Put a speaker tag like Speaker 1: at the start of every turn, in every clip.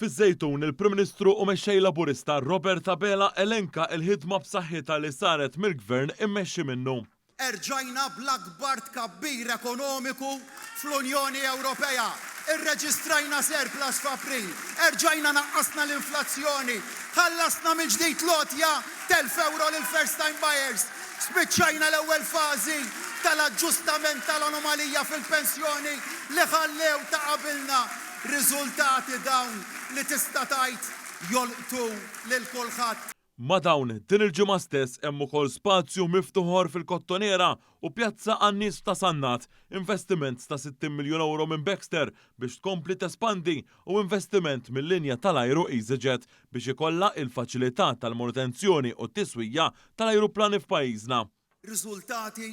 Speaker 1: Fiż-Żejtun il-Prim Ministru u mexxej Laburista Robert Abela elenka l-ħidma b'saħħitha li saret mill-Gvern immexxi minnu.
Speaker 2: Erġajna bl-akbar tkabbir ekonomiku fl-Unjoni Ewropea. Irreġistrajna surplus f'April. Erġajna naqqasna l-inflazzjoni. Ħallasna mill-ġdid lotja €1000 lil first time buyers. Spiċċajna l-ewwel fażi tal-aġġustament tal-anomalija fil-pensjoni li ħallew ta' qabilna. Riżultati dawn li tista' tgħid jolqtu lil kulħadd.
Speaker 1: Ma dawn din il-ġimgħa stess hemm ukoll spazju miftuħ fil-Kottoniera u pjazza għan-nies ta' Sannat, investiment ta' €60 miljun minn Baxter biex tkompli tespandi u investiment mill-linja tal-ajru EasyJet biex ikollha il-faċilità tal-manutenzjoni u t-tiswija tal-ajruplani f'pajjiżna.
Speaker 2: Riżultati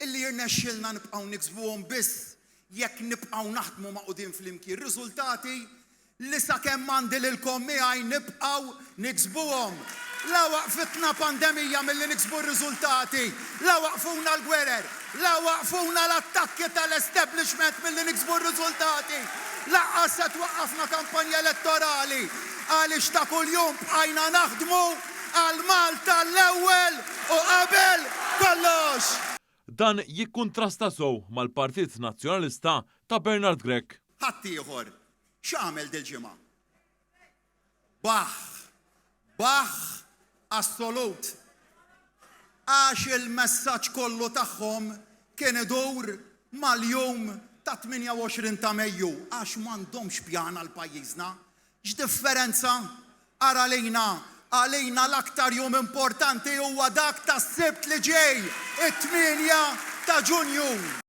Speaker 2: illi jirnexxilna nibqgħu niksbuhom biss jekk nibqgħu naħdmu ma' qudiem flimkien. Riżultati li sakemm għandi lilkom miegħi nibqgħu niksbuhom. La waqfitna pandemija milli niksbu r-riżultati, la waqfuna l-gwerer, la waqfuna l-attakki tal-establishment milli niksbu r-riżultati, laqqas se twaqqafna kampanja elettorali għaliex ta' kuljum bqajna naħdmu għal Malta l-ewwel u qabel kollox.
Speaker 1: Dan jikkuntrasta sew mal-Partit Nazzjonalista ta' Bernard Grech.
Speaker 2: Ħadd ieħor x'għamel dil-ġimgħa? Baħ assolut. Għax il-messaġġ kollu tagħhom kien idur mal-jum ta' 28 ta' Mejju għax m'għandhomx pjan għal pajjiżna. X'differenza? Ara għalina l-aktar jum importanti huwa dak tas-Sibt li ġej, it-8 ta' Ġunju.